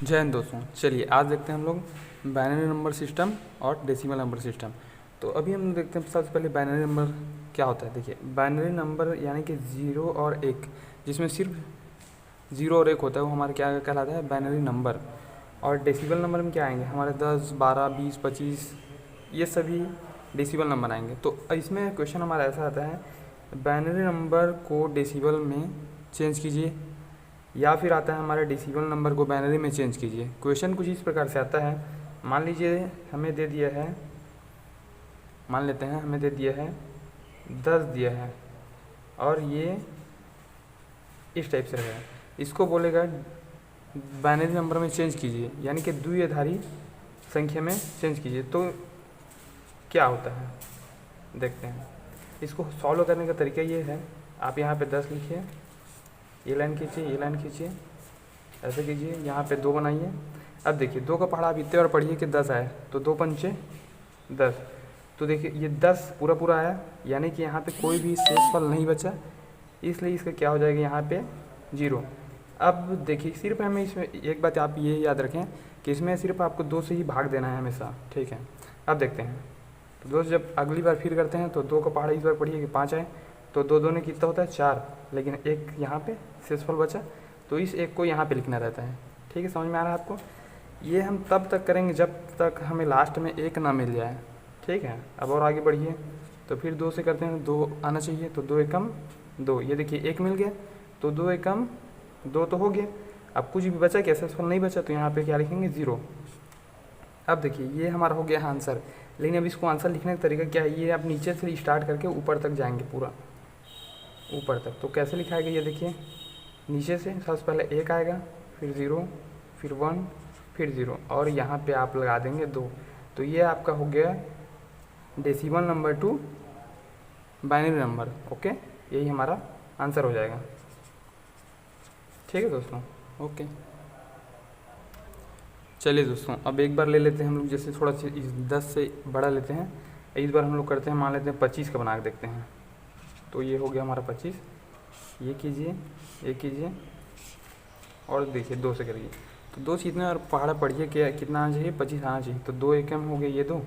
जय हिंद दोस्तों। चलिए आज देखते हैं हम लोग बाइनरी नंबर सिस्टम और डेसिमल नंबर सिस्टम। तो अभी हम देखते हैं सबसे पहले बाइनरी नंबर क्या होता है। देखिए बाइनरी नंबर यानी कि 0 और 1, जिसमें सिर्फ 0 और 1 होता है, वो हमारा क्या कहलाता है, बाइनरी नंबर। और डेसिमल नंबर में क्या आएंगे, हमारे 10, 12, 20, 25 ये सभी डेसिमल नंबर आएंगे। तो इसमें क्वेश्चन हमारा ऐसा आता है, बाइनरी नंबर को डेसिमल में चेंज कीजिए, या फिर आता है हमारे डेसिमल नंबर को बाइनरी में चेंज कीजिए। क्वेश्चन कुछ इस प्रकार से आता है, मान लीजिए हमें दे दिया है, मान लेते हैं हमें दे दिया है 10 दिया है और ये इस टाइप से रहेगा। इसको बोलेगा बाइनरी नंबर में चेंज कीजिए, यानी कि द्विआधारी संख्या में चेंज कीजिए। तो क्या होता है देखते हैं। इसको सॉल्व करने का तरीका ये है, आप यहाँ पे 10 लिखिए, ये लाइन खींचिए, ये लाइन खींचिए, ऐसे कीजिए, यहाँ पे 2 बनाइए। अब देखिए 2 का पहाड़ा आप इतने और पढ़िए कि 10 आए, तो 2 पंचे 10। तो देखिए ये 10 पूरा पूरा आया, यानी कि यहाँ पे कोई भी शेषफल नहीं बचा, इसलिए इसका क्या हो जाएगा यहाँ पे 0। अब देखिए सिर्फ हमें इसमें एक बात आप ये याद रखें कि इसमें सिर्फ आपको 2 से ही भाग देना है हमेशा, ठीक है। अब देखते हैं, तो दोस्त जब अगली बार फिर करते हैं तो 2 का पहाड़ा इस बार पढ़िए कि 5 आए, तो 2 2 ने कितना होता है 4, लेकिन एक यहाँ पे शेषफल बचा, तो इस एक को यहाँ पे लिखना रहता है। ठीक है, समझ में आ रहा है आपको। ये हम तब तक करेंगे जब तक हमें लास्ट में 1 ना मिल जाए, ठीक है। अब और आगे बढ़िए, तो फिर 2 से करते हैं, 2 आना चाहिए, तो 2 एकम 2, ये देखिए 1 मिल गया, तो 2 एकम 2 तो हो गया। अब कुछ भी बचा क्या, शेषफल नहीं बचा, तो यहाँ पर क्या लिखेंगे 0। अब देखिए ये हमारा हो गया आंसर, लेकिन अब इसको आंसर लिखने का तरीका क्या है, ये आप नीचे से स्टार्ट करके ऊपर तक जाएंगे, पूरा ऊपर तक। तो कैसे लिखाएगा, ये देखिए नीचे से सबसे पहले 1 आएगा, फिर 0, फिर 1, फिर 0, और यहाँ पे आप लगा देंगे 2। तो ये आपका हो गया decimal number two binary number. Okay, यही हमारा आंसर हो जाएगा। ठीक है दोस्तों, ओके। चलिए दोस्तों अब एक बार ले लेते हैं हम लोग, जैसे थोड़ा सा 10 से बड़ा लेते हैं। इस बार हम लोग करते हैं, मान लेते हैं 25 का बना के देखते हैं। तो ये हो गया हमारा 25, ये कीजिए, ये कीजिए, और देखिए 2 से करिए, तो 2 से इतना और पहाड़ा पढ़िए कि कितना आना चाहिए, 25 आना चाहिए। तो 2 एकम हो गए ये 2,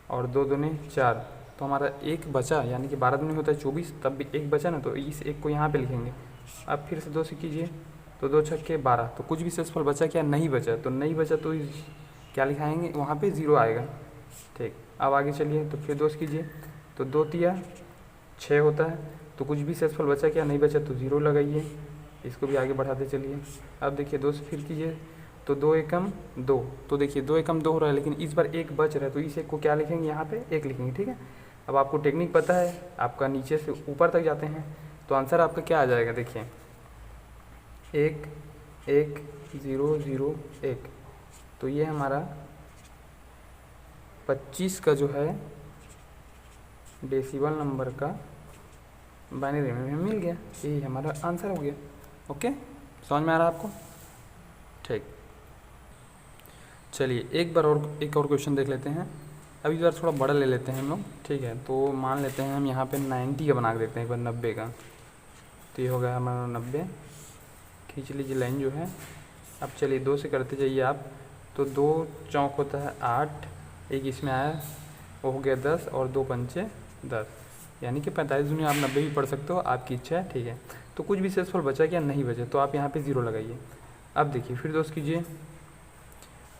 और 2 दूने 4, तो हमारा 1 बचा, यानी कि 12 दूनी होता है 24, तब भी 1 बचा ना, तो इस 1 को यहाँ पे लिखेंगे। अब फिर से 2 से कीजिए, तो 2 छक्के 12, तो कुछ भी शेषफल बचा क्या, नहीं बचा। तो नहीं बचा तो क्या लिखाएंगे, वहाँ पे 0 आएगा। ठीक, अब आगे चलिए, तो फिर 2 से कीजिए, तो 2 तिया 6 होता है, तो कुछ भी शेषफल बचा क्या, नहीं बचा, तो 0 लगाइए। इसको भी आगे बढ़ाते चलिए। अब देखिए 2 से फिर कीजिए, तो 2 एकम 2, तो देखिए 2 एकम 2 हो रहा है, लेकिन इस बार 1 बच रहा है, तो इस 1 को क्या लिखेंगे, यहाँ पे 1 लिखेंगे। ठीक है, अब आपको टेक्निक पता है, आपका नीचे से ऊपर तक जाते हैं, तो आंसर आपका क्या आ जाएगा, देखिए 1 1 0 0 1। तो ये हमारा 25 का जो है डेसिमल नंबर का बाइनरी में हमें मिल गया, यही हमारा आंसर हो गया। ओके, समझ में आ रहा है आपको। ठीक, चलिए एक और क्वेश्चन देख लेते हैं। अब इस बार थोड़ा बड़ा ले लेते हैं हम लोग, ठीक है। तो मान लेते हैं हम यहाँ पे 90 का बना के देते हैं, एक बार 90 का। तो ये हो गया हमारा 90, खींच लीजिए लाइन जो है। अब चलिए 2 से करते जाइए आप, तो 2 चौक होता है 8, एक इसमें आया, वो हो गया 10, और 2 पंचे 10, यानी कि 45 दूनी आप 90 भी पढ़ सकते हो, आपकी इच्छा है, ठीक है। तो कुछ भी शेषफल बचा क्या, नहीं बचा, तो आप यहाँ पे 0 लगाइए। अब देखिए फिर 2 कीजिए,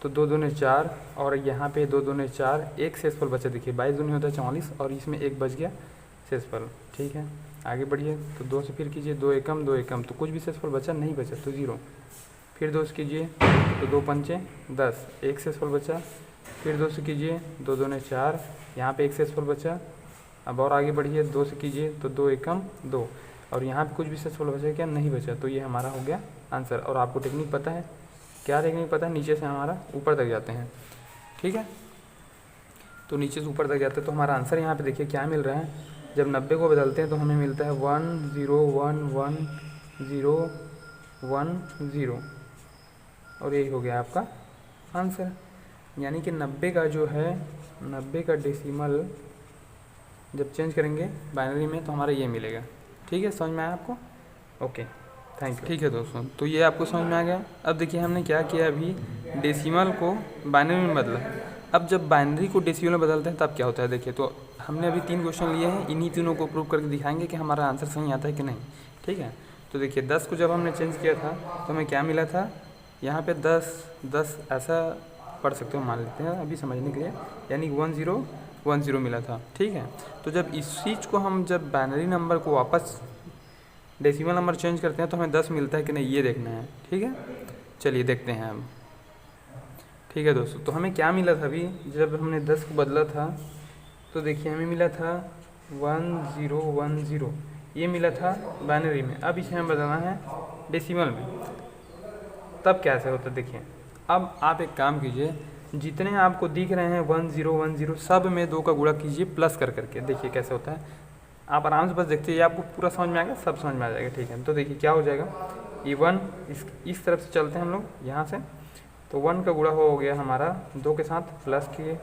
तो 2 दूने 4, और यहाँ पे 2 दूने 4, एक शेषफल बचा, देखिए 22 दूनी होता है 44, और इसमें 1 बच गया शेषफल। ठीक है, आगे बढ़िए, तो 2 से फिर कीजिए, 2 एकम 2 एकम, तो कुछ भी शेषफल बचा, नहीं बचा, तो 0। फिर 2 से कीजिए, तो 2 पंचे 10, एक शेषफल बचा। फिर 2 से कीजिए, 2 दूने 4, यहाँ पे एक शेषफल बचा। अब और आगे बढ़िए, 2 से कीजिए, तो 2 एकम 2, और यहाँ पे कुछ भी शेषफल बचा क्या, नहीं बचा, तो ये हमारा हो गया आंसर। और आपको टेक्निक पता है, क्या टेक्निक पता है, नीचे से हमारा ऊपर तक जाते हैं, ठीक है। तो नीचे से ऊपर तक जाते हैं, तो हमारा आंसर यहाँ पे देखिए क्या मिल रहा है। जब 90 को बदलते हैं तो हमें मिलता है 1 0 1 1 0 1 0, और यही हो गया आपका आंसर। यानी कि 90 का जो है, 90 का डेसिमल जब चेंज करेंगे बाइनरी में, तो हमारा ये मिलेगा। ठीक है, समझ में आया आपको। ओके। Thank you. ठीक है दोस्तों, तो ये आपको समझ में आ गया। अब देखिए हमने क्या किया, अभी डेसिमल को बाइनरी में बदला। अब जब बाइनरी को डेसिमल में बदलते हैं तब क्या होता है, देखिए तो हमने अभी 3 क्वेश्चन लिए हैं, इन्हीं तीनों को प्रूव करके दिखाएंगे कि हमारा आंसर सही आता है कि नहीं। ठीक है, तो देखिए 10 को जब हमने चेंज किया था तो हमें क्या मिला था, यहाँ पे 10 ऐसा पढ़ सकते हो, मान लेते हैं अभी समझने के लिए, यानी 1010 मिला था। ठीक है, तो जब इस चीज़ को हम जब बाइनरी नंबर को वापस डेसिमल नंबर चेंज करते हैं तो हमें 10 मिलता है कि नहीं, ये देखना है। ठीक है, चलिए देखते हैं हम। ठीक है दोस्तों, तो हमें क्या मिला था अभी जब हमने 10 को बदला था, तो देखिए हमें मिला था 1010, ये मिला था बाइनरी में। अब इसे हमें बदलना है डेसिमल में, तब कैसे होता है देखिए। अब आप एक काम कीजिए, जितने आपको दिख रहे हैं 1010 सब में 2 का गुणा कीजिए प्लस कर करके, देखिए कैसे होता है। आप आराम से बस देखते हैं, आपको पूरा समझ में आएगा, सब समझ में आ जाएगा। ठीक है, तो देखिए क्या हो जाएगा, ये 1 इस तरफ से चलते हैं हम लोग यहाँ से, तो 1 का गुणा हो गया हमारा 2 के साथ, प्लस किए,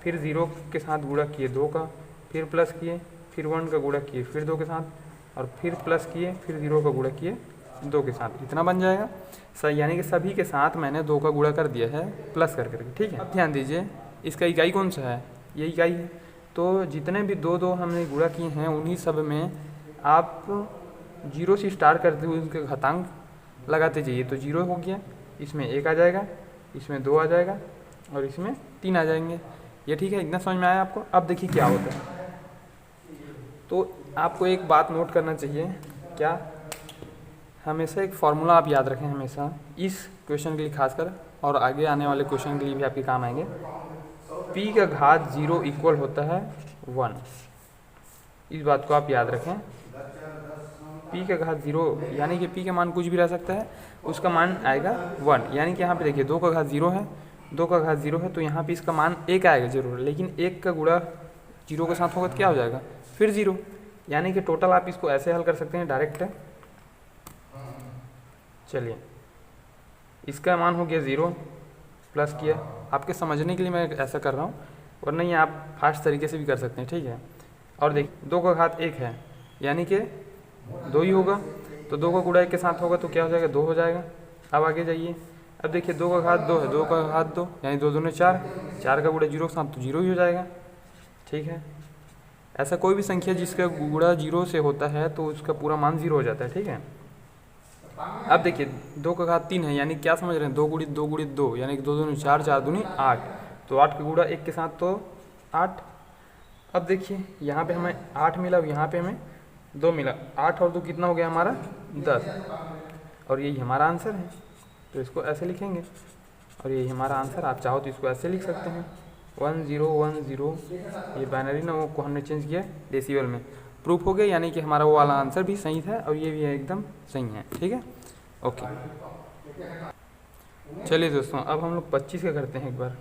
फिर 0 के साथ गुणा किए 2 का, फिर प्लस किए, फिर 1 का गुणा किए फिर 2 के साथ, और फिर प्लस किए, फिर 0 का गुणा किए 2 के साथ, इतना बन जाएगा सही। यानी कि सभी के साथ मैंने 2 का गुणा कर दिया है प्लस कर करके। ठीक है, अब ध्यान दीजिए, इसका इकाई कौन सा है, ये इकाई है। तो जितने भी 2 हमने गुणा किए हैं उन्हीं सब में आप 0 से स्टार्ट करते हुए उनके घातांक लगाते जाइए। तो 0 हो गया, इसमें 1 आ जाएगा, इसमें 2 आ जाएगा, और इसमें 3 आ जाएंगे। ये ठीक है, इतना समझ में आया आपको। अब देखिए क्या होता है, तो आपको एक बात नोट करना चाहिए, क्या, हमेशा एक फार्मूला आप याद रखें हमेशा, इस क्वेश्चन के लिए खासकर, और आगे आने वाले क्वेश्चन के लिए भी आपके काम आएंगे। p का घात 0 इक्वल होता है 1, इस बात को आप याद रखें। p का घात 0 यानी कि p का मान कुछ भी रह सकता है, उसका मान आएगा 1। यानी कि यहाँ पे देखिए 2 का घात 0 है, 2 का घात 0 है, तो यहाँ पे इसका मान 1 आएगा जरूर, लेकिन 1 का गुणा 0 के साथ होगा तो क्या हो जाएगा, फिर 0। यानी कि टोटल आप इसको ऐसे हल कर सकते हैं डायरेक्ट। चलिए, इसका मान हो गया 0, प्लस किया, आपके समझने के लिए मैं ऐसा कर रहा हूँ, वरना ये आप फास्ट तरीके से भी कर सकते हैं। ठीक है, और देखिए 2 का घात 1 है, यानी कि 2 ही होगा, तो 2 का गुणा 1 के साथ होगा तो क्या हो जाएगा, 2 हो जाएगा। अब आगे जाइए, अब देखिए 2 का घात 2 है, 2 का घात 2 यानी 2 दूनी 4, 4 का गुणा 0 के साथ तो 0 ही हो जाएगा। ठीक है, ऐसा कोई भी संख्या जिसका गुणा 0 से होता है तो उसका पूरा मान 0 हो जाता है। ठीक है, अब देखिए 2 का घात 3 है, यानी क्या समझ रहे हैं, 2 गुणित 2 गुणित 2 यानी कि 2 दूनी 4, 4 दूनी 8, तो 8 का गुणा 1 के साथ तो 8। अब देखिए यहाँ पे हमें 8 मिला, यहाँ पे हमें 2 मिला, 8 और 2 कितना हो गया हमारा 10, और यही हमारा आंसर है। तो इसको ऐसे लिखेंगे, और यही हमारा आंसर। आप चाहो तो इसको ऐसे लिख सकते हैं 1010, ये बाइनरी ना को हमने चेंज किया डेसिमल में, प्रूफ हो गया, यानी कि हमारा वो वाला आंसर भी सही था और ये भी एकदम सही है। ठीक है, ओके। चलिए दोस्तों, अब हम लोग 25 का करते हैं एक बार।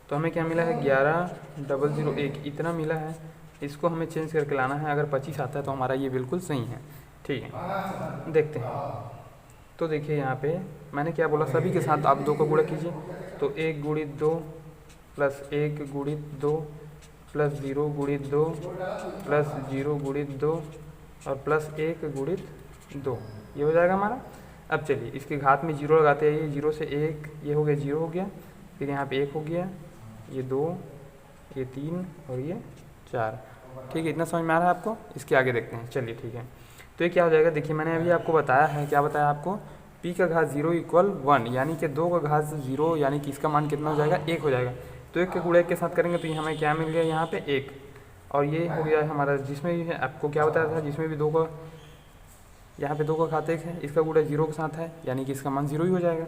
तो हमें क्या मिला है, 11001 इतना मिला है, इसको हमें चेंज करके लाना है। अगर 25 आता है तो हमारा ये बिल्कुल सही है। ठीक है, देखते हैं। तो देखिए यहाँ पे मैंने क्या बोला, सभी के साथ आप 2 का गुणा कीजिए, तो 1 गुणित 2 प्लस 1 गुणित 2 प्लस 0 गुणित 2 प्लस 0 गुणित 2 और प्लस 1 गुणित 2, ये हो जाएगा हमारा। अब चलिए इसके घात में 0 लगाते हैं, ये 0 से 1, ये हो गया 0 हो गया, फिर यहाँ पे 1 हो गया, ये 2, ये 3 और ये 4। ठीक है, इतना समझ में आ रहा है आपको। इसके आगे देखते हैं। चलिए ठीक है, तो ये क्या हो जाएगा, देखिए मैंने अभी आपको बताया है, क्या बताया आपको, p का घात 0 इक्वल 1, यानी कि 2 का घात 0 यानी कि इसका मान कितना हो जाएगा, 1 हो जाएगा। तो 1 के गुणा 1 के साथ करेंगे तो ये हमें क्या मिल गया, यहाँ पे 1, और ये हो गया हमारा, जिसमें भी है आपको क्या बताया था, जिसमें भी 2 का, यहाँ पे 2 का घात 1 है, इसका गुणा 0 के साथ है, यानी कि इसका मान 0 ही हो जाएगा।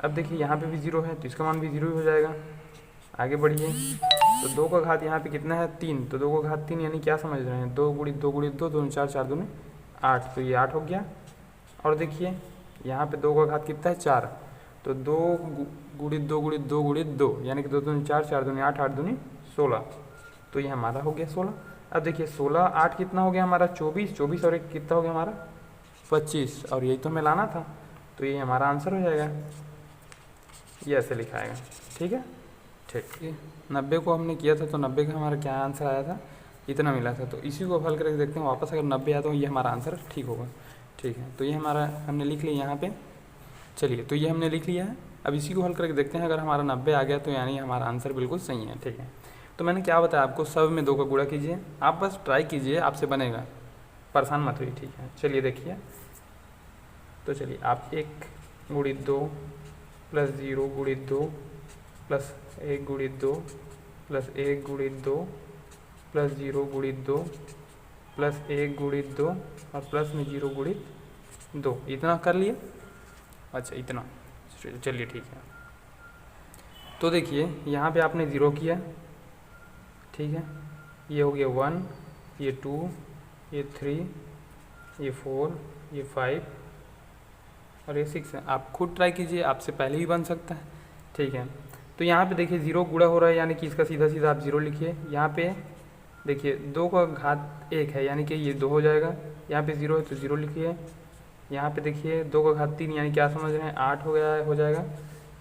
अब देखिए यहाँ पे भी 0 है तो इसका मान भी 0 ही हो जाएगा। आगे बढ़िए, तो 2 का घात यहाँ पे कितना है, 3, तो 2 का घात 3 यानी क्या समझ रहे हैं, 2 गुणित 2 गुणित 2, 2 4, 4 दूनी 8, तो ये 8 हो गया। और देखिए यहाँ पे 2 का घात कितना है, 4, तो 2 गुणित 2 गुणित 2 गुणित 2 यानी कि 2 दूनी 4, 4 दूनी 8, 8 दूनी 16, तो ये हमारा हो गया 16। अब देखिए 16 8 कितना हो गया हमारा, 24, 24 और 1 कितना हो गया हमारा 25, और यही तो हमें लाना था, तो ये हमारा आंसर हो जाएगा। ये ऐसे लिखाएगा। ठीक है, ठीक। 90 को हमने किया था तो 90 का हमारा क्या आंसर आया था, इतना मिला था। तो इसी को हल करके देखते हैं वापस, अगर 90 आया तो ये हमारा आंसर ठीक होगा। ठीक है, तो ये हमारा हमने लिख लिया यहाँ पे। चलिए, तो ये हमने लिख लिया है। अब इसी को हल करके देखते हैं, अगर हमारा 90 आ गया तो यानी हमारा आंसर बिल्कुल सही है। ठीक है, तो मैंने क्या बताया आपको, सब में 2 का गुणा कीजिए। आप बस ट्राई कीजिए, आपसे बनेगा, परेशान मत होइए। ठीक है, चलिए देखिए, तो चलिए आप 1 गुणित 2 प्लस 0 गुणित 2 प्लस 1 गुणित 2 प्लस 1 गुणित 2 प्लस 0 गुणित 2 प्लस 1 गुणित 2 और प्लस में 0 गुणित 2, इतना कर लिए। अच्छा, इतना, चलिए ठीक है। तो देखिए यहाँ पे आपने 0 किया, ठीक है, ये हो गया 1, ये 2, ये 3, ये 4, ये 5 और ये 6 है। आप खुद ट्राई कीजिए, आपसे पहले भी बन सकता है। ठीक है, तो यहाँ पे देखिए 0 गुणा हो रहा है, यानी कि इसका सीधा सीधा आप 0 लिखिए। यहाँ पे देखिए 2 का घात 1 है, यानी कि ये 2 हो जाएगा। यहाँ पे 0 है तो 0 लिखिए। यहाँ पे देखिए 2 का घात 3, यानी क्या समझ रहे हैं, 8 हो गया, हो जाएगा।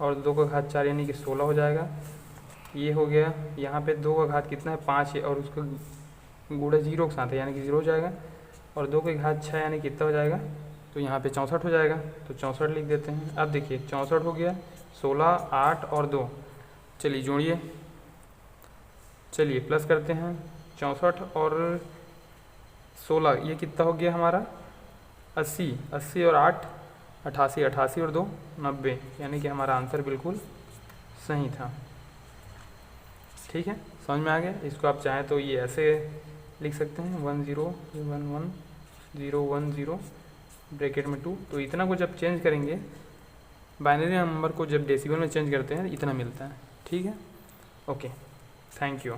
और 2 का घात 4 यानी कि 16 हो जाएगा। ये हो गया। यहाँ पे 2 का घात कितना है, 5 है, और उसका गुणा 0 के साथ है, यानी कि 0 हो जाएगा। और 2 के घात 6 यानी कितना हो जाएगा, तो यहाँ पे 64 हो जाएगा, तो 64 लिख देते हैं। अब देखिए 64 हो गया, 16, 8 और 2, चलिए जोड़िए, चलिए प्लस करते हैं। 64 और 16 ये कितना हो गया हमारा, 80, 80 और 8 88, 88 और 2 90, यानी कि हमारा आंसर बिल्कुल सही था। ठीक है, समझ में आ गया। इसको आप चाहें तो ये ऐसे लिख सकते हैं, 1 0 1 1 0 1 0 ब्रैकेट में 2। तो इतना को जब चेंज करेंगे, बाइनरी नंबर को जब डेसिमल में चेंज करते हैं, इतना मिलता है। ठीक है, ओके, थैंक यू।